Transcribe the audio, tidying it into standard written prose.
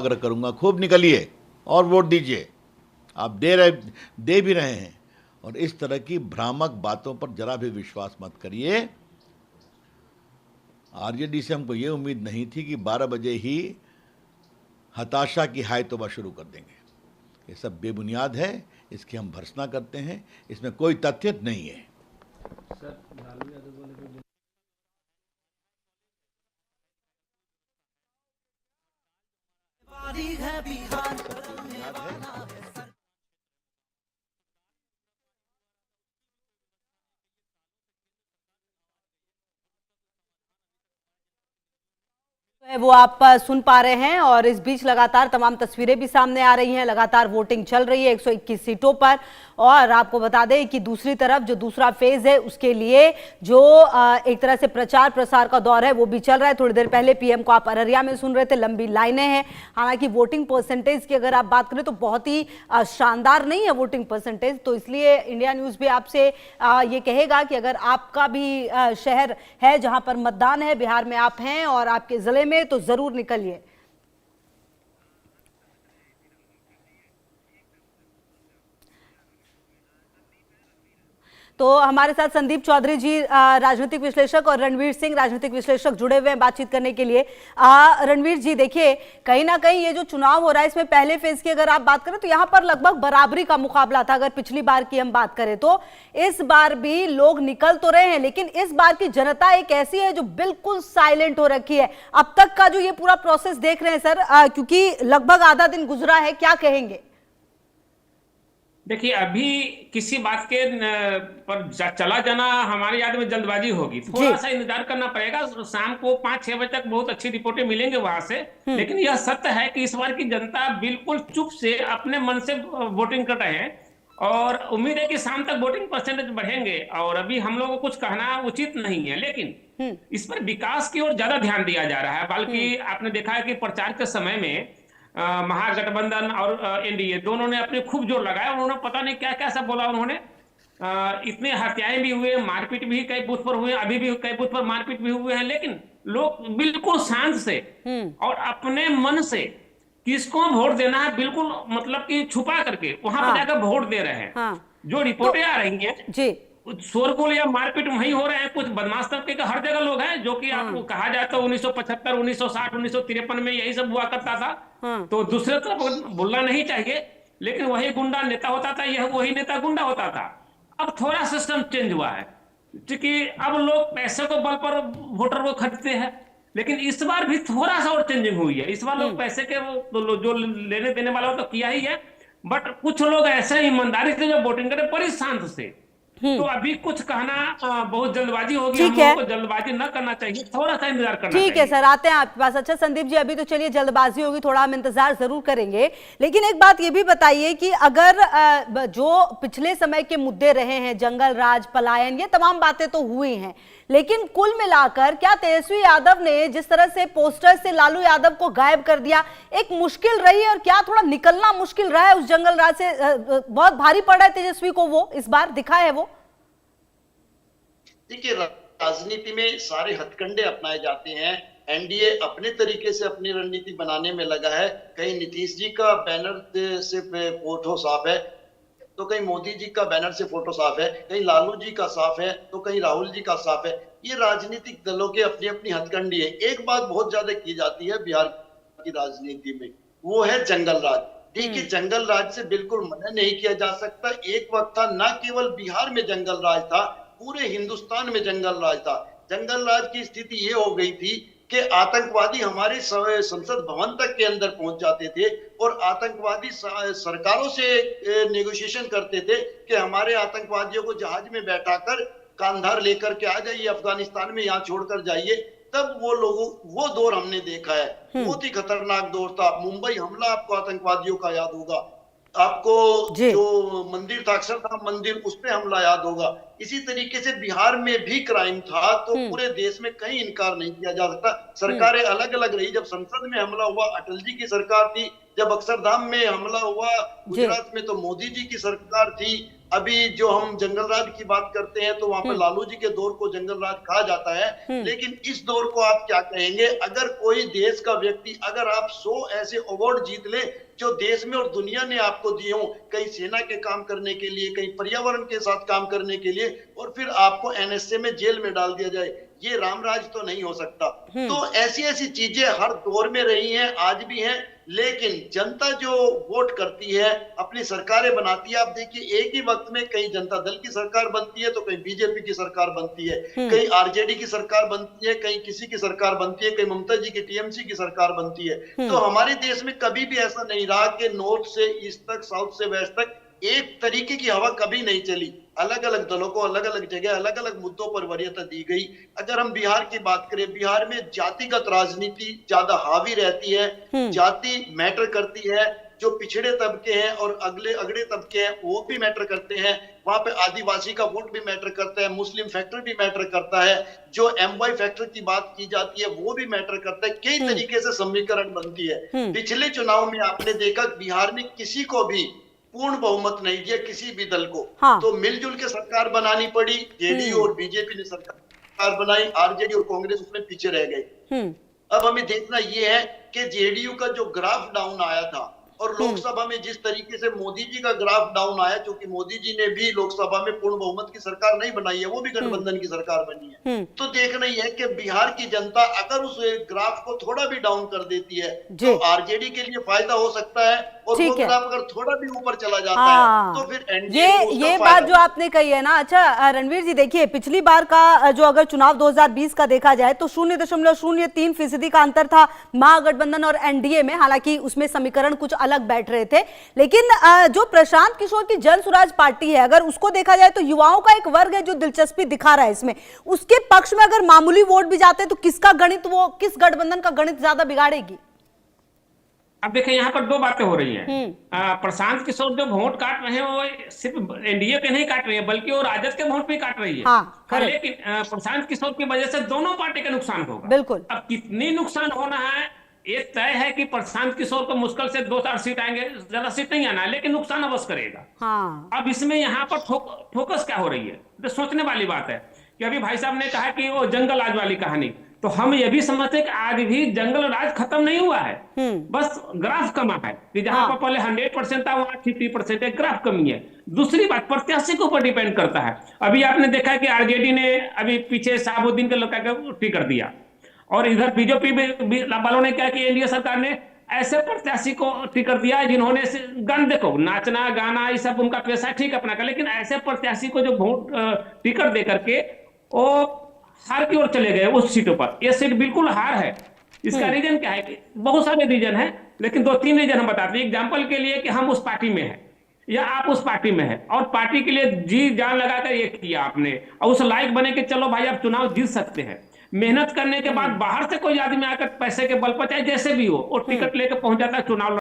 आग्रह करूंगा, खूब निकलिए और वोट दीजिए। आप दे भी रहे हैं, और इस तरह की भ्रामक बातों पर जरा भी विश्वास मत करिए। आरजेडी से हमको ये उम्मीद नहीं थी कि 12 बजे ही हताशा की हाय तौबा शुरू कर देंगे। ये सब बेबुनियाद है, इसकी हम भर्त्सना करते हैं, इसमें कोई तथ्य नहीं है। वो आप सुन पा रहे हैं, और इस बीच लगातार तमाम तस्वीरें भी सामने आ रही हैं। लगातार वोटिंग चल रही है 121 सीटों पर, और आपको बता दें कि दूसरी तरफ जो दूसरा फेज है उसके लिए जो एक तरह से प्रचार प्रसार का दौर है वो भी चल रहा है। थोड़ी देर पहले पीएम को आप अररिया में सुन रहे थे, लंबी लाइनें हैं। हालांकि वोटिंग परसेंटेज की अगर आप बात करें तो बहुत ही शानदार नहीं है वोटिंग परसेंटेज, तो इसलिए इंडिया न्यूज भी आपसे ये कहेगा कि अगर आपका भी शहर है जहां पर मतदान है, बिहार में आप हैं और आपके जिले में, तो जरूर निकलिए। तो हमारे साथ संदीप चौधरी जी राजनीतिक विश्लेषक और रणवीर सिंह राजनीतिक विश्लेषक जुड़े हुए हैं बातचीत करने के लिए। रणवीर जी, देखिए कहीं ना कहीं ये जो चुनाव हो रहा है इसमें पहले फेज की अगर आप बात करें तो यहां पर लगभग बराबरी का मुकाबला था। अगर पिछली बार की हम बात करें तो इस बार भी लोग निकल तो रहे हैं, लेकिन इस बार की जनता एक ऐसी है जो बिल्कुल साइलेंट हो रखी है। अब तक का जो ये पूरा प्रोसेस देख रहे हैं सर, क्योंकि लगभग आधा दिन गुजरा है, क्या कहेंगे? देखिए, अभी किसी बात के पर चला जाना हमारे याद में जल्दबाजी होगी। थोड़ा सा इंतजार करना पड़ेगा। शाम को 5-6 बजे तक बहुत अच्छी रिपोर्टें मिलेंगे वहां से। लेकिन यह सत्य है कि इस बार की जनता बिल्कुल चुप से अपने मन से वोटिंग कर रहे हैं, और उम्मीद है कि शाम तक वोटिंग परसेंटेज बढ़ेंगे। और अभी हम लोगों को कुछ कहना उचित नहीं है, लेकिन इस पर विकास की ओर ज्यादा ध्यान दिया जा रहा है। बल्कि आपने देखा है कि प्रचार के समय में महागठबंधन और एनडीए दोनों ने अपने खूब जोर लगाया। उन्होंने पता नहीं क्या क्या सब बोला। उन्होंने इतने हत्याएं भी हुए, मारपीट भी कई बूथ पर हुए, अभी भी कई बूथ पर मारपीट भी हुए हैं, लेकिन लोग बिल्कुल शांत से और अपने मन से किसको वोट देना है बिल्कुल मतलब कि छुपा करके वहां पर जाकर वोट दे रहे हैं। जो रिपोर्टें आ रही हैं जी, शोरगुल या मारपीट वहीं हो रहे हैं। कुछ बदमाश तबके का हर जगह लोग हैं, जो कि आपको कहा जाए तो 1975, 1960, 1953 में यही सब हुआ करता था। तो दूसरे तरफ बोलना नहीं चाहिए, लेकिन वही गुंडा नेता होता था, यह वही नेता गुंडा होता था। अब थोड़ा सिस्टम चेंज हुआ है, क्योंकि अब लोग पैसे को बल पर वोटर को खरीदते हैं। लेकिन इस बार भी थोड़ा सा और चेंजिंग हुई है। इस बार लोग पैसे के जो लेने देने वाला हो तो किया ही है, बट कुछ लोग ऐसे ईमानदारी से जो वोटिंग करे बड़ी शांत से। तो अभी कुछ कहना बहुत जल्दबाजी होगी। हम लोगों को जल्दबाजी न करना चाहिए, थोड़ा सा इंतजार करना चाहिए। ठीक है सर, आते हैं आपके पास। अच्छा संदीप जी, अभी तो चलिए जल्दबाजी होगी, थोड़ा हम इंतजार जरूर करेंगे, लेकिन एक बात ये भी बताइए कि अगर जो पिछले समय के मुद्दे रहे हैं, जंगल राज, पलायन, ये तमाम बातें तो हुई हैं, लेकिन कुल मिलाकर क्या तेजस्वी यादव ने जिस तरह से पोस्टर से लालू यादव को गायब कर दिया, एक मुश्किल रही है? और क्या थोड़ा निकलना मुश्किल रहा है उस जंगल राज से? बहुत भारी पड़ा है तेजस्वी को, वो इस बार दिखा है वो? देखिए, राजनीति में सारे हथकंडे अपनाए जाते हैं। एनडीए अपने तरीके से अपनी रणनीति बनाने में लगा है। कहीं नीतीश जी का बैनर से फोटो साफ है, तो कहीं मोदी जी का बैनर से फोटो साफ है, कहीं लालू जी का साफ है, तो कहीं राहुल जी का साफ है। ये राजनीतिक दलों के अपनी अपनी हथकंडी है। एक बात बहुत ज्यादा की जाती है बिहार की राजनीति में, वो है जंगल राज। देखिए, जंगल राज से बिल्कुल मना नहीं किया जा सकता। एक वक्त था, न केवल बिहार में जंगल राज था, पूरे हिंदुस्तान में जंगल राज था। जंगल राज की स्थिति ये हो गई थी कि आतंकवादी हमारे संसद भवन तक के अंदर पहुंच जाते थे, और आतंकवादी सरकारों से नेगोशिएशन करते थे कि हमारे आतंकवादियों को जहाज में बैठाकर कांधार लेकर के आ जाइए, अफगानिस्तान में यहाँ छोड़कर जाइए। तब वो दौर हमने देखा है। बहुत ही खतरनाक दौर था। मुंबई हमला आपको आतंकवादियों का याद होगा, आपको जो मंदिर था, अक्षरधाम मंदिर, उस पे हमला याद होगा। इसी तरीके से बिहार में भी क्राइम था, तो पूरे देश में कहीं इनकार नहीं किया जा सकता। सरकारें अलग अलग रही। जब संसद में हमला हुआ अटल जी की सरकार थी, जब अक्षरधाम में हमला हुआ गुजरात में तो मोदी जी की सरकार थी, अभी जो हम जंगल राज की बात करते हैं तो वहां पर लालू जी के दौर को जंगल राज कहा जाता है, लेकिन इस दौर को आप क्या कहेंगे? अगर कोई देश का व्यक्ति, अगर आप 100 ऐसे अवार्ड जीत ले जो देश में और दुनिया ने आपको दिए हो, कहीं सेना के काम करने के लिए, कहीं पर्यावरण के साथ काम करने के लिए, और फिर आपको एनएसए में जेल में डाल दिया जाए, ये रामराज तो नहीं हो सकता। तो ऐसी ऐसी चीजें हर दौर में रही हैं, आज भी हैं, लेकिन जनता जो वोट करती है, अपनी सरकारें बनाती है। आप देखिए एक ही वक्त में कहीं जनता दल की सरकार बनती है तो कहीं बीजेपी की सरकार बनती है, कहीं आरजेडी की सरकार बनती है, कहीं किसी की सरकार बनती है, कहीं ममता जी की टीएमसी की सरकार बनती है। तो हमारे देश में कभी भी ऐसा नहीं रहा कि नॉर्थ से ईस्ट तक, साउथ से वेस्ट तक एक तरीके की हवा कभी नहीं चली। अलग अलग दलों को अलग अलग जगह अलग अलग मुद्दों पर वरीयता दी गई। अगर हम बिहार की बात करें, बिहार में जातिगत राजनीति ज्यादा हावी रहती है, जाति मैटर करती है। जो पिछड़े तबके हैं और अगड़े तबके हैं वो भी मैटर करते हैं। वहां पे आदिवासी का वोट भी मैटर करता है, मुस्लिम फैक्टर भी मैटर करता है, जो एमवाई फैक्टर की बात की जाती है वो भी मैटर करता है। कई तरीके से समीकरण बनती है। पिछले चुनाव में आपने देखा बिहार में किसी को भी पूर्ण बहुमत नहीं दिया, किसी भी दल को। तो मिलजुल के सरकार बनानी पड़ी। जेडीयू और बीजेपी ने सरकार बनाई, आरजेडी और कांग्रेस उसमें पीछे रह गई। अब हमें देखना यह है कि जेडीयू का जो ग्राफ डाउन आया था और लोकसभा में जिस तरीके से मोदी जी का ग्राफ डाउन आया, क्योंकि मोदी जी ने भी लोकसभा में पूर्ण बहुमत की सरकार नहीं बनाई है, वो भी गठबंधन की सरकार बनी है। तो देखना ही है कि बिहार की जनता अगर उस ग्राफ को थोड़ा भी डाउन कर देती है तो आरजेडी के लिए फायदा हो सकता है, और वो ग्राफ अगर थोड़ा भी ऊपर चला जाता है तो फिर एनडीए ये बात जो आपने कही है ना। अच्छा रणवीर जी, देखिए पिछली बार का जो अगर चुनाव 2020 का देखा जाए तो 0.03% का अंतर था महागठबंधन और एनडीए में। हालांकि उसमें समीकरण कुछ अलग बैठ रहे थे, लेकिन जो प्रशांत किशोर की जन स्वराज पार्टी है, अगर उसको देखा जाए तो युवाओं का एक वर्ग है जो दिलचस्पी दिखा रहा है इसमें। उसके पक्ष में अगर मामूली वोट भी जाते हैं तो किसका गणित, वो किस गठबंधन का गणित ज्यादा बिगाड़ेगी? अब देखिए यहाँ पर दो बातें हो रही हैं। प्रशांत किशोर जो वोट काट रहे हैं वो सिर्फ एनडीए के नहीं काट रही है, बल्कि वो राजद के वोट भी काट रही है। लेकिन प्रशांत किशोर की वजह से दोनों पार्टी का नुकसान होगा। बिल्कुल। अब कितनी नुकसान होना है ये तय है कि प्रशांत किशोर को मुश्किल से 2-4 सीट आएंगे, ज्यादा सीट नहीं आना है, लेकिन नुकसान अवश्य करेगा। अब इसमें यहाँ पर फोकस क्या हो रही है, तो सोचने वाली बात है कि अभी भाई साहब ने कहा कि वो जंगल राज वाली कहानी, तो हम ये भी समझते हैं कि आज भी जंगल राज खत्म नहीं हुआ है, बस ग्राफ कमा है कि जहां पर पहले 100% था वहां 50% है, ग्राफ कमी है। दूसरी बात प्रत्याशी के ऊपर डिपेंड करता है। अभी आपने देखा कि आरजेडी ने अभी पीछे शहाबुद्दीन के लड़का को टिकट दिया, और इधर बीजेपी वालों ने क्या कि एनडीए सरकार ने ऐसे प्रत्याशी को टिकट दिया जिन्होंने गान, देखो नाचना गाना ये सब उनका पैसा ठीक अपना का, लेकिन ऐसे प्रत्याशी को जो वोट टिकट दे करके वो हार की ओर चले गए उस सीटों पर। ये सीट बिल्कुल हार है। इसका रीजन क्या है कि बहुत सारे रीजन है, लेकिन 2-3 रीजन हम बताते हैं। एग्जाम्पल के लिए कि हम उस पार्टी में हैं या आप उस पार्टी में हैं और पार्टी के लिए जी जान लगाकर ये किया आपने, और उस लायक बने कि चलो भाई आप चुनाव जीत सकते हैं। मेहनत करने के बाद बाहर से कोई आदमी आकर पैसे के बल पर चाहे जैसे भी हो और टिकट लेकर पहुंच जाता है, चुनाव